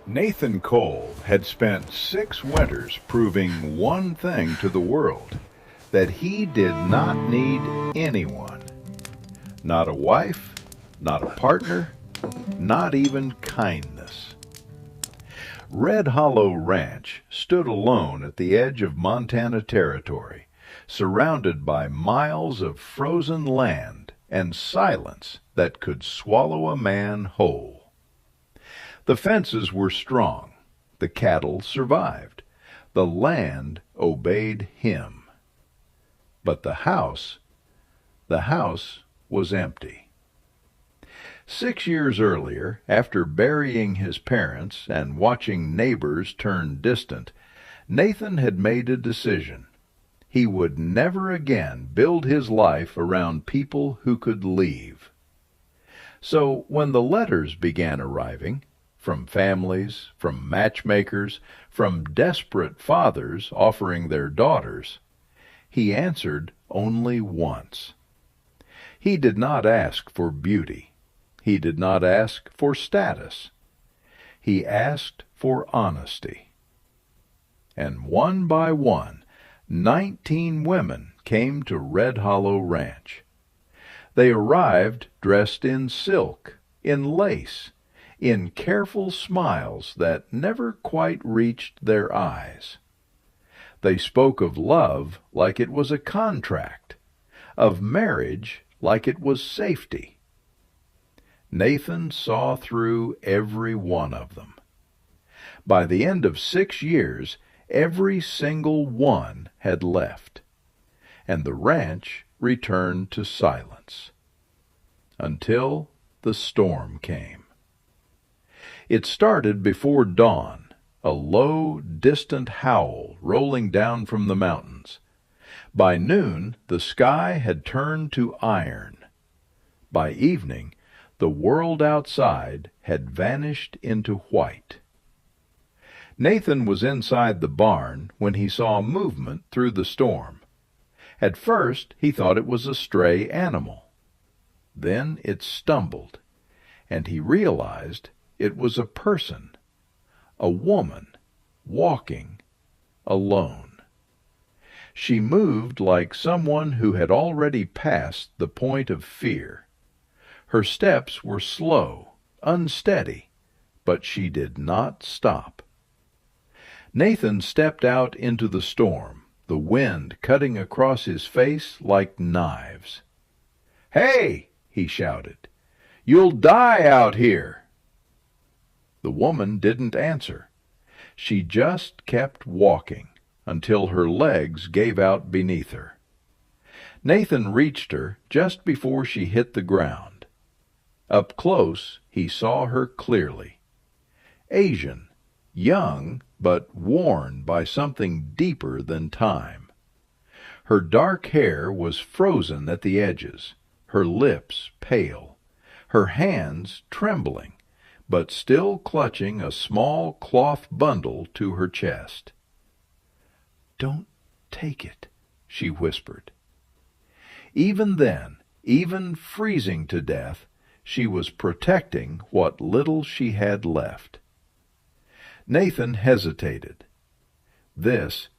Nathan Cole had spent 6 winters proving one thing to the world, that he did not need anyone. Not a wife, not a partner, not even kindness. Red Hollow Ranch stood alone at the edge of Montana Territory, surrounded by miles of frozen land and silence that could swallow a man whole. The fences were strong, the cattle survived, the land obeyed him. But the house was empty. 6 years earlier, after burying his parents and watching neighbors turn distant, Nathan had made a decision. He would never again build his life around people who could leave. So when the letters began arriving, from families, from matchmakers, from desperate fathers offering their daughters, he answered only once. He did not ask for beauty. He did not ask for status. He asked for honesty. And one by one, 19 women came to Red Hollow Ranch. They arrived dressed in silk, in lace, in careful smiles that never quite reached their eyes. They spoke of love like it was a contract, of marriage like it was safety. Nathan saw through every one of them. By the end of 6 years, every single one had left, and the ranch returned to silence. Until the storm came. It started before dawn, a low, distant howl rolling down from the mountains. By noon, the sky had turned to iron. By evening, the world outside had vanished into white. Nathan was inside the barn when he saw movement through the storm. At first, he thought it was a stray animal. Then it stumbled, and he realized it was a person, a woman, walking alone. She moved like someone who had already passed the point of fear. Her steps were slow, unsteady, but she did not stop. Nathan stepped out into the storm, the wind cutting across his face like knives. "Hey!" he shouted. "You'll die out here!" The woman didn't answer. She just kept walking until her legs gave out beneath her. Nathan reached her just before she hit the ground. Up close, he saw her clearly. Asian, young, but worn by something deeper than time. Her dark hair was frozen at the edges, her lips pale, her hands trembling, but still clutching a small cloth bundle to her chest. "Don't take it," she whispered. Even then, even freezing to death, she was protecting what little she had left. Nathan hesitated. This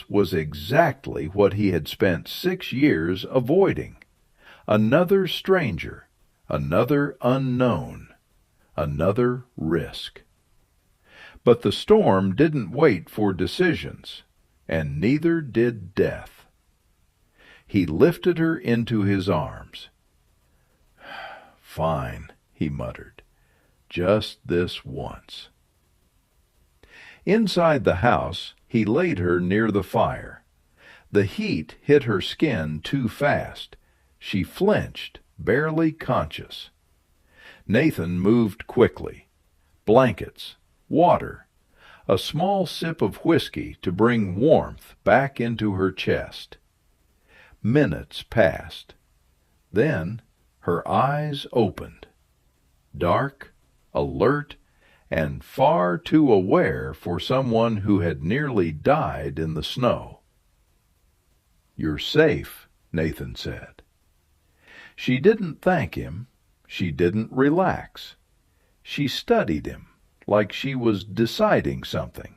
was exactly what he had spent 6 years avoiding. Another stranger, another unknown, another risk. But the storm didn't wait for decisions, and neither did death. He lifted her into his arms. "Fine," he muttered, "just this once." Inside the house, he laid her near the fire. The heat hit her skin too fast. She flinched, barely conscious. Nathan moved quickly. Blankets, water, a small sip of whiskey to bring warmth back into her chest. Minutes passed. Then her eyes opened. Dark, alert, and far too aware for someone who had nearly died in the snow. "You're safe," Nathan said. She didn't thank him. She didn't relax. She studied him, like she was deciding something.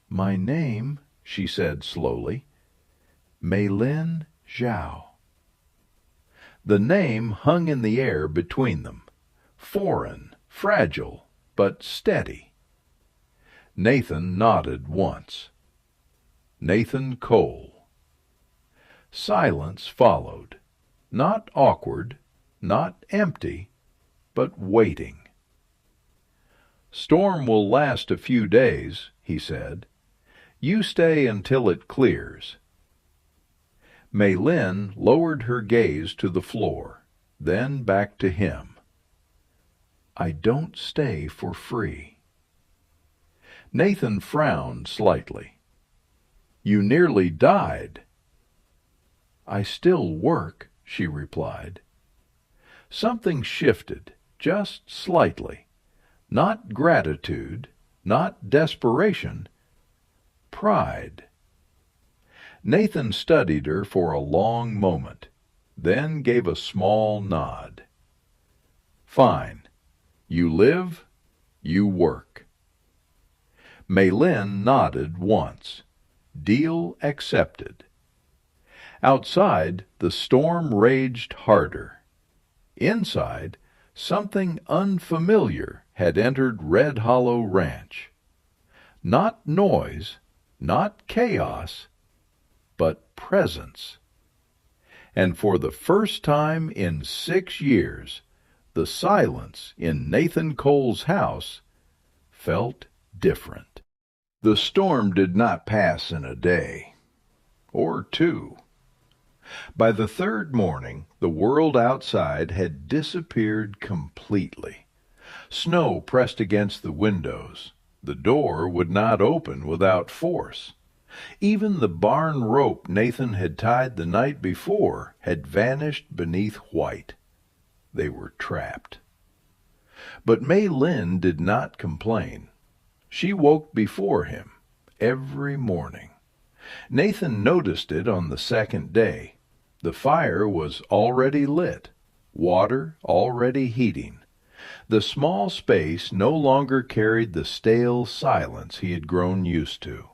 "My name," she said slowly, "Meilin Zhao." The name hung in the air between them, foreign, fragile, but steady. Nathan nodded once. Nathan Cole. Silence followed, not awkward, not empty, but waiting. "Storm will last a few days," he said. "You stay until it clears." Meilin lowered her gaze to the floor, then back to him. "I don't stay for free." Nathan frowned slightly. "You nearly died." "I still work," she replied. Something shifted, just slightly. Not gratitude, not desperation. Pride. Nathan studied her for a long moment, then gave a small nod. "Fine. You live, you work." Meilin nodded once. Deal accepted. Outside, the storm raged harder. Inside, something unfamiliar had entered Red Hollow Ranch. Not noise, not chaos, but presence. And for the first time in 6 years, the silence in Nathan Cole's house felt different. The storm did not pass in a day, or 2. By the 3rd morning, the world outside had disappeared completely. Snow pressed against the windows. The door would not open without force. Even the barn rope Nathan had tied the night before had vanished beneath white. They were trapped. But Meilin did not complain. She woke before him every morning. Nathan noticed it on the 2nd day. The fire was already lit, water already heating. The small space no longer carried the stale silence he had grown used to.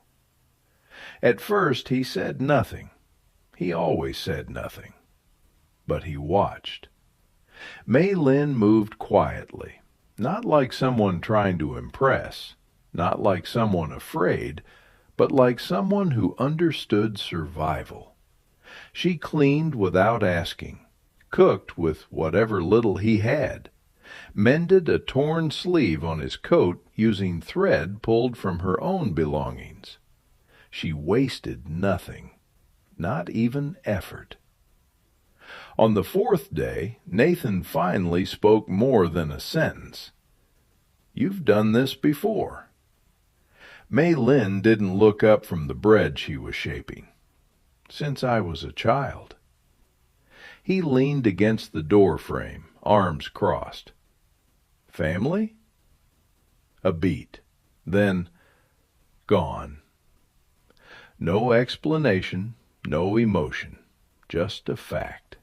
At first he said nothing. He always said nothing. But he watched. Meilin moved quietly, not like someone trying to impress, not like someone afraid, but like someone who understood survival. She cleaned without asking, cooked with whatever little he had, mended a torn sleeve on his coat using thread pulled from her own belongings. She wasted nothing, not even effort. On the 4th day, Nathan finally spoke more than a sentence. "You've done this before." Meilin didn't look up from the bread she was shaping. "Since I was a child." He leaned against the door frame, arms crossed. "Family?" A beat. Then, "Gone." No explanation, no emotion, just a fact.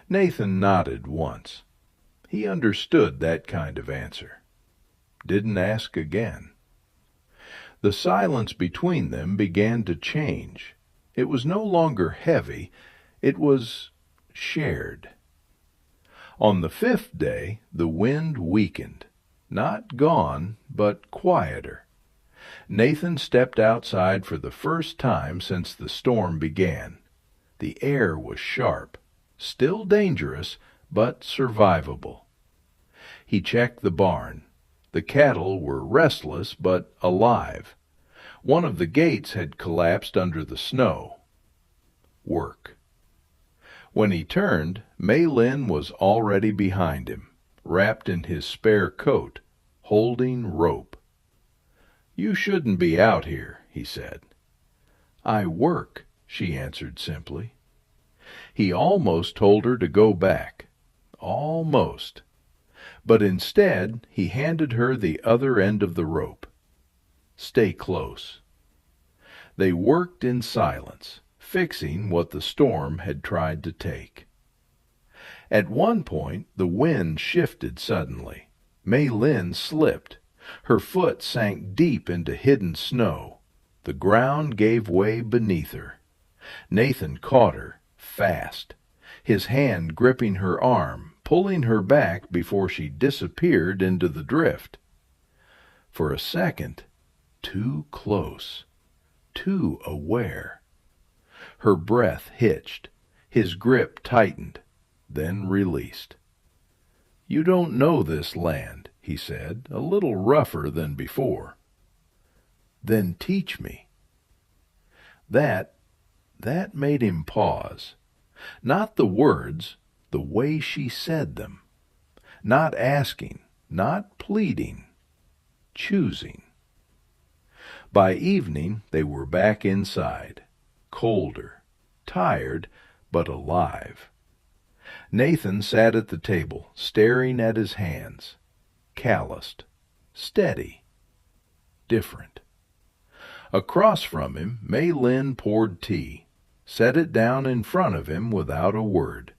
Nathan nodded once. He understood that kind of answer. Didn't ask again. The silence between them began to change. It was no longer heavy. It was shared. On the 5th day, the wind weakened. Not gone, but quieter. Nathan stepped outside for the first time since the storm began. The air was sharp, still dangerous, but survivable. He checked the barn. The cattle were restless but alive. One of the gates had collapsed under the snow. Work. When he turned, Meilin was already behind him, wrapped in his spare coat, holding rope. "You shouldn't be out here," he said. "I work," she answered simply. He almost told her to go back. Almost. But instead he handed her the other end of the rope. "Stay close." They worked in silence, fixing what the storm had tried to take. At one point the wind shifted suddenly. Mei Lin slipped. Her foot sank deep into hidden snow. The ground gave way beneath her. Nathan caught her, fast, his hand gripping her arm, pulling her back before she disappeared into the drift. For a second, too close, too aware. Her breath hitched, his grip tightened, then released. "You don't know this land," he said, a little rougher than before. "Then teach me." That made him pause. Not the words, the way she said them. Not asking, not pleading, choosing. By evening they were back inside, colder, tired, but alive. Nathan sat at the table, staring at his hands, calloused, steady, different. Across from him, Mei Lin poured tea, set it down in front of him without a word.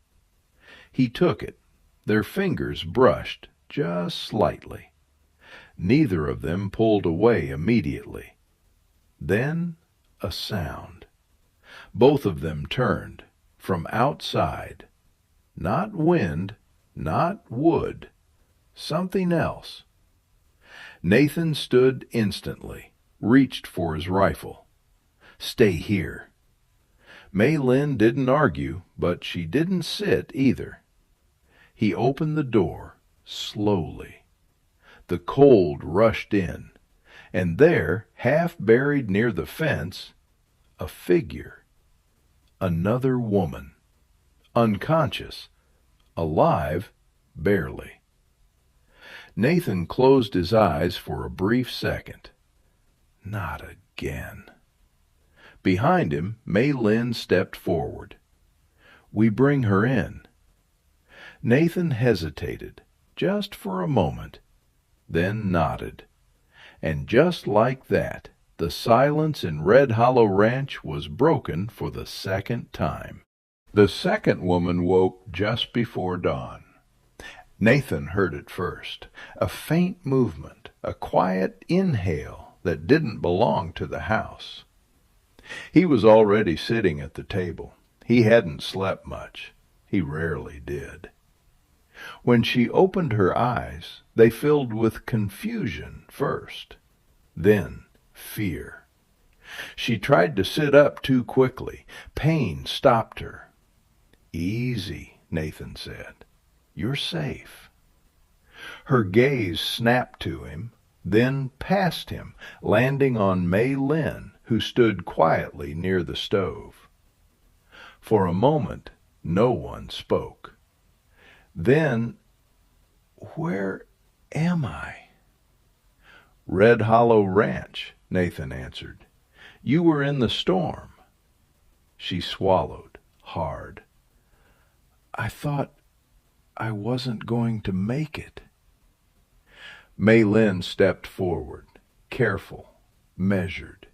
He took it. Their fingers brushed just slightly. Neither of them pulled away immediately. Then a sound. Both of them turned, from outside. Not wind, not wood, something else. Nathan stood instantly, reached for his rifle. "Stay here." Mei Lin didn't argue, but she didn't sit either. He opened the door, slowly. The cold rushed in, and there, half buried near the fence, a figure. Another woman. Unconscious. Alive, barely. Nathan closed his eyes for a brief second. Not again. Behind him, Mei Lin stepped forward. "We bring her in." Nathan hesitated, just for a moment, then nodded. And just like that, the silence in Red Hollow Ranch was broken for the second time. The second woman woke just before dawn. Nathan heard it first, a faint movement, a quiet inhale that didn't belong to the house. He was already sitting at the table. He hadn't slept much. He rarely did. When she opened her eyes, they filled with confusion first, then fear. She tried to sit up too quickly. Pain stopped her. "Easy," Nathan said. "You're safe." Her gaze snapped to him, then past him, landing on Mei Lin, who stood quietly near the stove. For a moment, no one spoke. Then, "Where am I?" "Red Hollow Ranch," Nathan answered. "You were in the storm." She swallowed hard. "I thought I wasn't going to make it." Mei Lin stepped forward, careful, measured.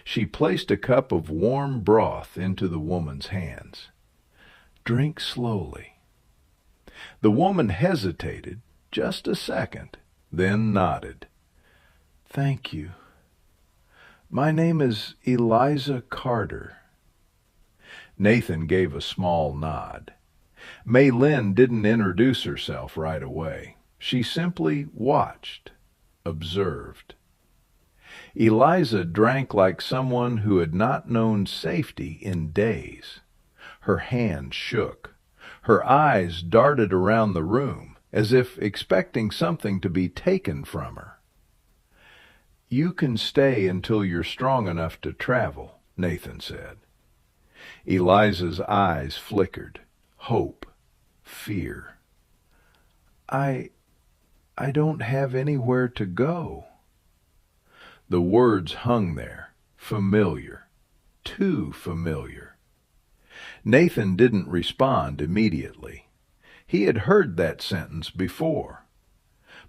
She placed a cup of warm broth into the woman's hands. "Drink slowly." The woman hesitated just a second, then nodded. "Thank you. My name is Eliza Carter." Nathan gave a small nod. Mei Lin didn't introduce herself right away. She simply watched, observed. Eliza drank like someone who had not known safety in days. Her hand shook. Her eyes darted around the room, as if expecting something to be taken from her. "You can stay until you're strong enough to travel," Nathan said. Eliza's eyes flickered. Hope. Fear. I don't have anywhere to go." The words hung there, familiar, too familiar. Nathan didn't respond immediately. He had heard that sentence before.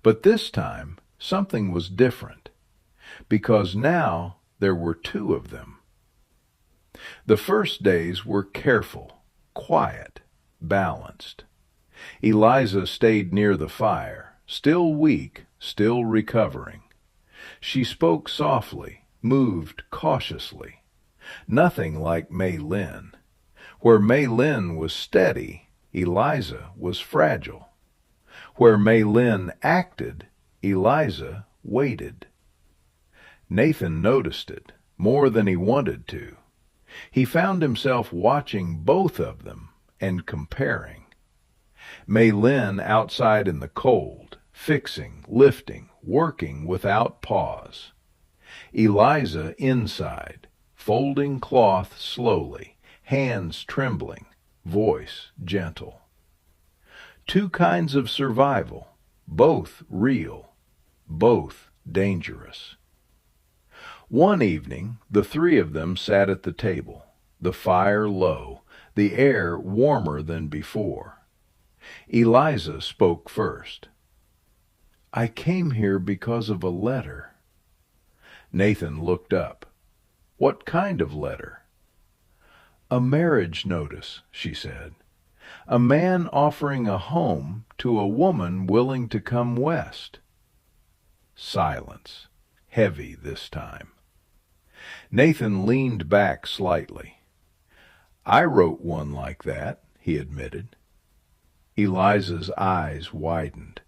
But this time, something was different, because now there were two of them. The first days were careful, quiet, balanced. Eliza stayed near the fire, still weak, still recovering. She spoke softly, moved cautiously. Nothing like Mei Lin. Where Mei Lin was steady, Eliza was fragile. Where Mei Lin acted, Eliza waited. Nathan noticed it, more than he wanted to. He found himself watching both of them and comparing. Mei Lin outside in the cold, fixing, lifting, working without pause. Eliza inside, folding cloth slowly, hands trembling, voice gentle. Two kinds of survival, both real, both dangerous. One evening, the three of them sat at the table, the fire low, the air warmer than before. Eliza spoke first. "I came here because of a letter." Nathan looked up. "What kind of letter?" "A marriage notice," she said. "A man offering a home to a woman willing to come west." Silence, heavy this time. Nathan leaned back slightly. "I wrote one like that," he admitted. Eliza's eyes widened.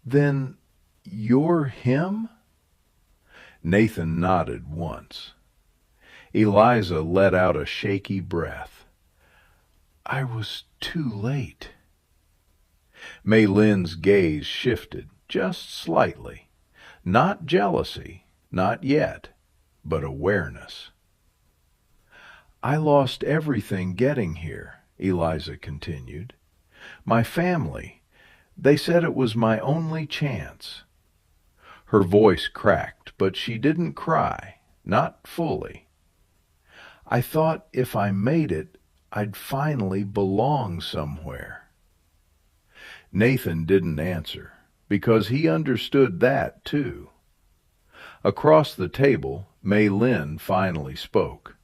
"Then you're him?" Nathan nodded once. Eliza let out a shaky breath. "I was too late." Mei Lin's gaze shifted, just slightly. Not jealousy, not yet, but awareness. "I lost everything getting here," Eliza continued. "My family, they said it was my only chance." Her voice cracked, but she didn't cry, not fully. "I thought if I made it, I'd finally belong somewhere." Nathan didn't answer, because he understood that too. Across the table, Mei Lin finally spoke.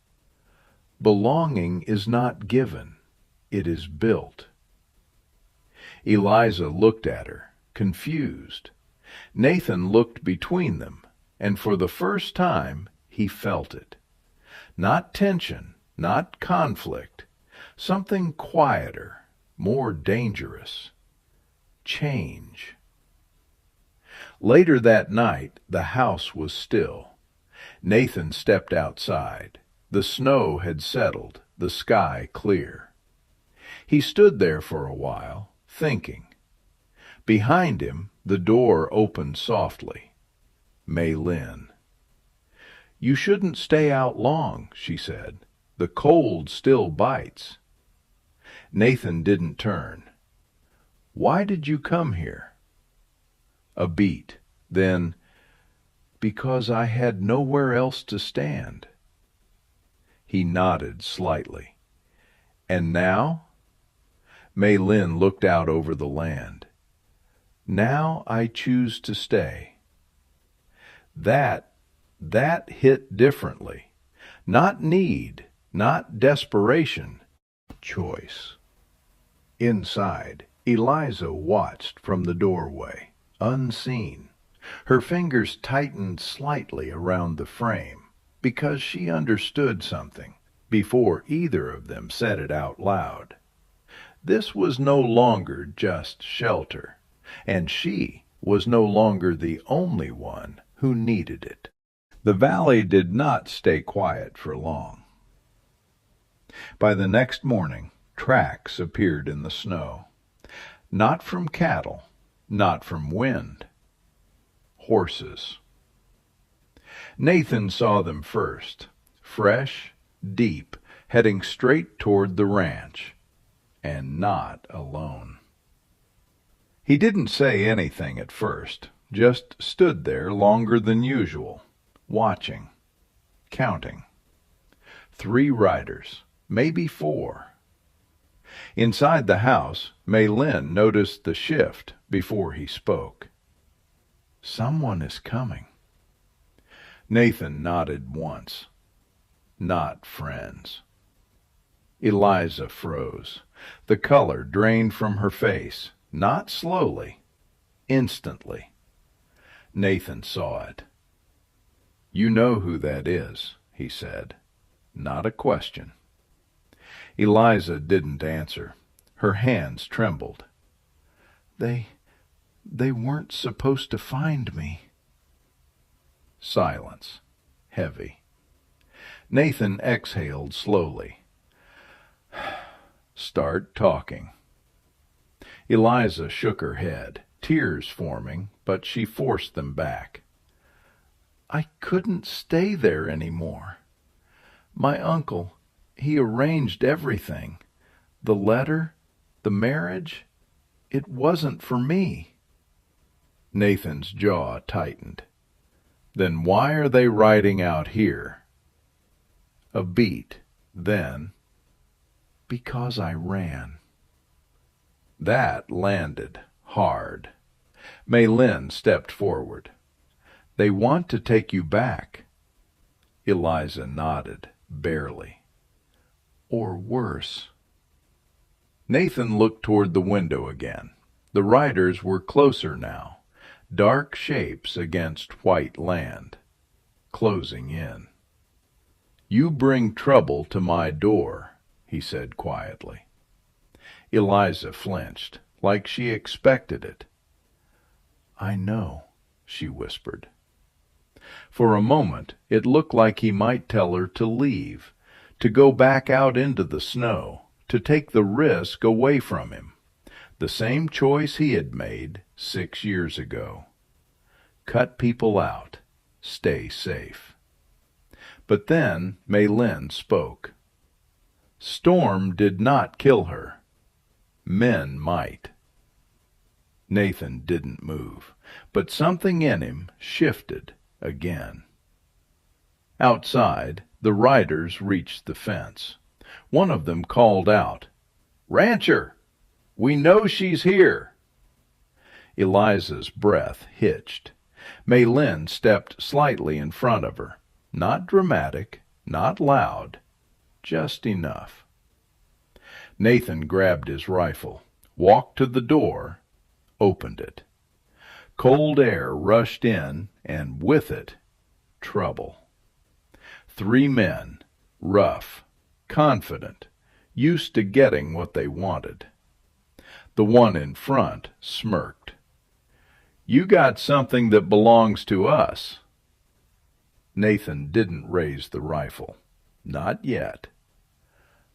"Belonging is not given, it is built." Eliza looked at her, confused. Nathan looked between them, and for the first time he felt it. Not tension, not conflict, something quieter, more dangerous. Change. Later that night, the house was still. Nathan stepped outside. The snow had settled, the sky clear. He stood there for a while, thinking. Behind him, the door opened softly. Mei Lin. "You shouldn't stay out long," she said. "The cold still bites." Nathan didn't turn. "Why did you come here?" A beat. Then, "Because I had nowhere else to stand." He nodded slightly. "And now?" Mei Lin looked out over the land. "Now I choose to stay." That hit differently. Not need, not desperation. Choice. Inside, Eliza watched from the doorway, unseen. Her fingers tightened slightly around the frame, because she understood something, before either of them said it out loud. This was no longer just shelter, and she was no longer the only one who needed it. The valley did not stay quiet for long. By the next morning, tracks appeared in the snow. Not from cattle, not from wind. Horses. Nathan saw them first, fresh, deep, heading straight toward the ranch, and not alone. He didn't say anything at first, just stood there longer than usual, watching, counting. 3 riders, maybe 4. Inside the house, Mei Lin noticed the shift before he spoke. "Someone is coming." Nathan nodded once. Not friends. Eliza froze. The color drained from her face, not slowly, instantly. Nathan saw it. "You know who that is," he said. Not a question. Eliza didn't answer. Her hands trembled. They weren't supposed to find me." Silence. Heavy. Nathan exhaled slowly. "Start talking." Eliza shook her head, tears forming, but she forced them back. "I couldn't stay there any more. My uncle, he arranged everything. The letter, the marriage, it wasn't for me." Nathan's jaw tightened. "Then why are they writing out here?" A beat, then, "Because I ran." That landed hard. Mei Lin stepped forward. "They want to take you back." Eliza nodded, barely. "Or worse." Nathan looked toward the window again. The riders were closer now, dark shapes against white land, closing in. "You bring trouble to my door," he said quietly. Eliza flinched, like she expected it. "I know," she whispered. For a moment it looked like he might tell her to leave, to go back out into the snow, to take the risk away from him, the same choice he had made 6 years ago. Cut people out, stay safe. But then Mei Lin spoke. "Storm did not kill her. Men might." Nathan didn't move, but something in him shifted again. Outside, the riders reached the fence. One of them called out, "Rancher, we know she's here." Eliza's breath hitched. Mei Lin stepped slightly in front of her. Not dramatic, not loud, just enough. Nathan grabbed his rifle, walked to the door, opened it. Cold air rushed in, and with it, trouble. 3 men, rough, confident, used to getting what they wanted. The one in front smirked. "You got something that belongs to us." Nathan didn't raise the rifle. Not yet.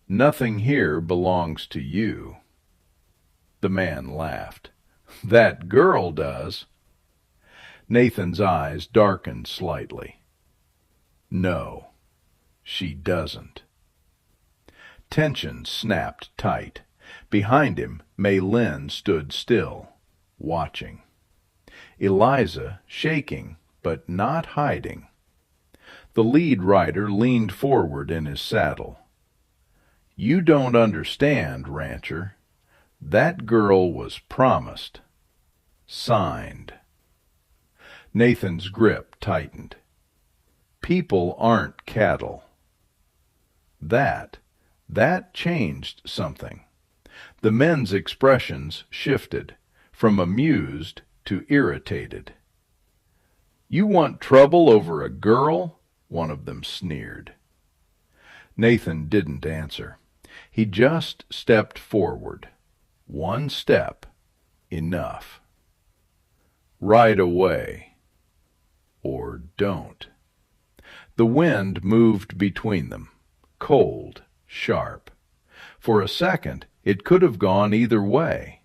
"Nothing here belongs to you." The man laughed. "That girl does." Nathan's eyes darkened slightly. "No, she doesn't." Tension snapped tight. Behind him, Mei Lin stood still, watching. Eliza shaking, but not hiding. The lead rider leaned forward in his saddle. "You don't understand, Rancher. That girl was promised. Signed." Nathan's grip tightened. "People aren't cattle." That changed something. The men's expressions shifted, from amused to irritated. "You want trouble over a girl?" one of them sneered. Nathan didn't answer. He just stepped forward. 1 step, enough. "Ride away. Or don't." The wind moved between them, cold, sharp. For a second it could have gone either way.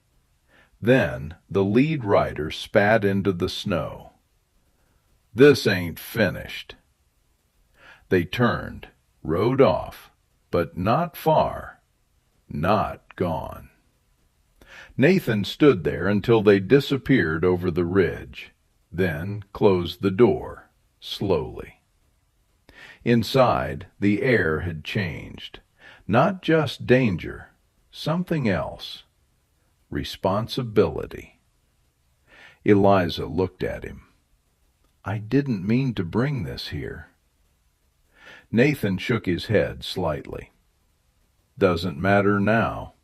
Then the lead rider spat into the snow. "This ain't finished." They turned, rode off, but not far, not gone. Nathan stood there until they disappeared over the ridge, then closed the door, slowly. Inside, the air had changed. Not just danger, something else. Responsibility. Eliza looked at him. "I didn't mean to bring this here." Nathan shook his head slightly. "Doesn't matter now."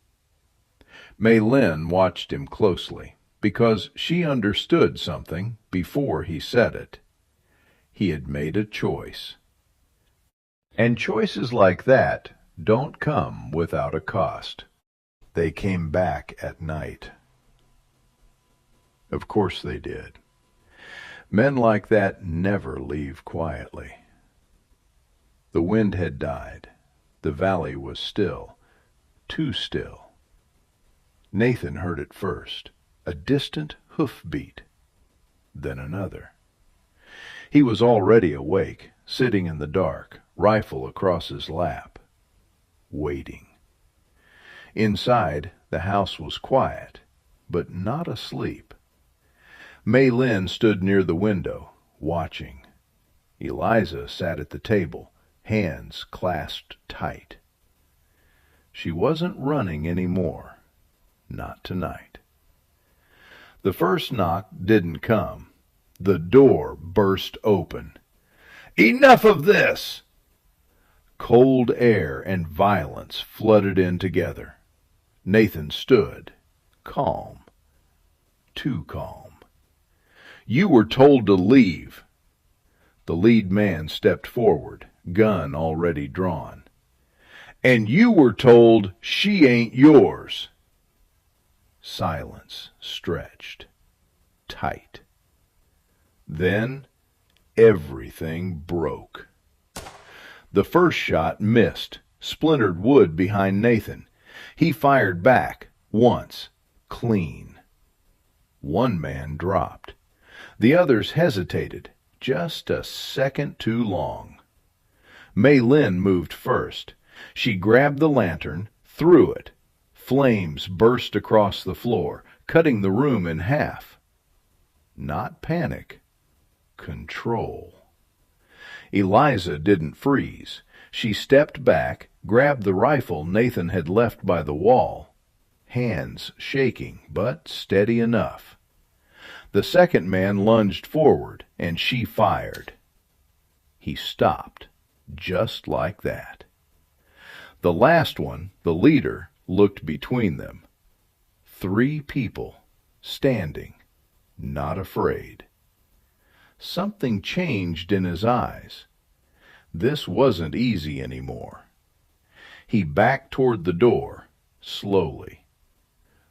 Mei Lin watched him closely. because she understood something before he said it. He had made a choice. And choices like that don't come without a cost. They came back at night. Of course they did. Men like that never leave quietly. The wind had died. The valley was still, too still. Nathan heard it first, a distant hoof-beat, then another. He was already awake, sitting in the dark, rifle across his lap, waiting. Inside, the house was quiet, but not asleep. Mei Lin stood near the window, watching. Eliza sat at the table, hands clasped tight. She wasn't running any more. Not tonight. The first knock didn't come. The door burst open. "Enough of this!" Cold air and violence flooded in together. Nathan stood, calm. Too calm. "You were told to leave." The lead man stepped forward, gun already drawn. "And you were told she ain't yours." Silence stretched, tight. Then everything broke. The first shot missed, splintered wood behind Nathan. He fired back, once, clean. One man dropped. The others hesitated, just a second too long. Mei Lin moved first. She grabbed the lantern, threw it. Flames burst across the floor, cutting the room in half. Not panic. Control. Eliza didn't freeze. She stepped back, grabbed the rifle Nathan had left by the wall. Hands shaking, but steady enough. The second man lunged forward, and she fired. He stopped, just like that. The last one, the leader, looked between them. 3 people, standing, not afraid. Something changed in his eyes. This wasn't easy anymore. He backed toward the door, slowly.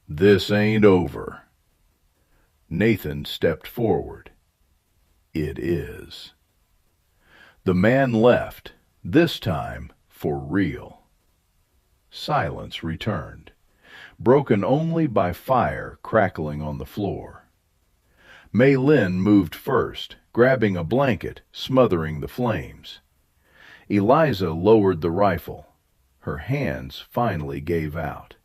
"This ain't over." Nathan stepped forward. "It is." The man left, this time for real. Silence returned, broken only by fire crackling on the floor. Mei Lin moved first, grabbing a blanket, smothering the flames. Eliza lowered the rifle. Her hands finally gave out.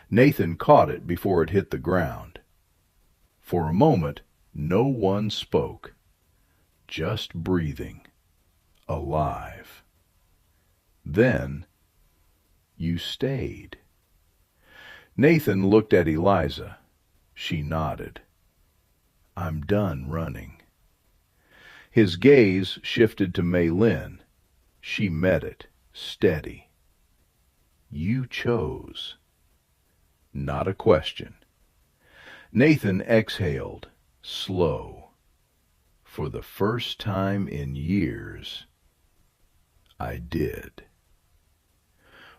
Nathan caught it before it hit the ground. For a moment, no one spoke. Just breathing. Alive. Then, you stayed. Nathan looked at Eliza. She nodded. "I'm done running." His gaze shifted to Mei Lin. She met it, steady. "You chose." Not a question. Nathan exhaled, slow. For the first time in years, "I did."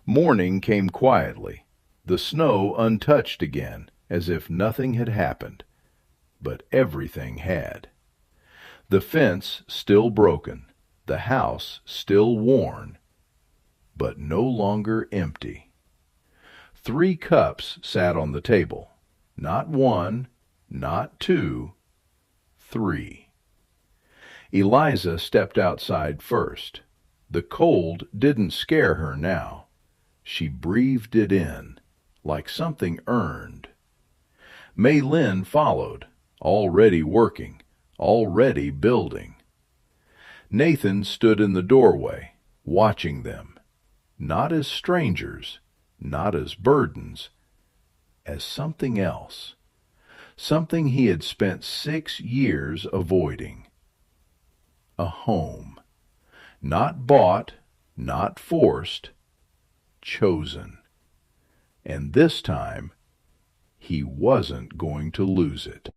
Morning came quietly, the snow untouched again, as if nothing had happened. But everything had. The fence still broken, the house still worn, but no longer empty. 3 cups sat on the table. Not 1, not 2, 3. Eliza stepped outside first. The cold didn't scare her now. She breathed it in, like something earned. Mei Lin followed, already working, already building. Nathan stood in the doorway, watching them, not as strangers, not as burdens, as something else, something he had spent 6 years avoiding. A home, not bought, not forced, chosen. And this time, he wasn't going to lose it.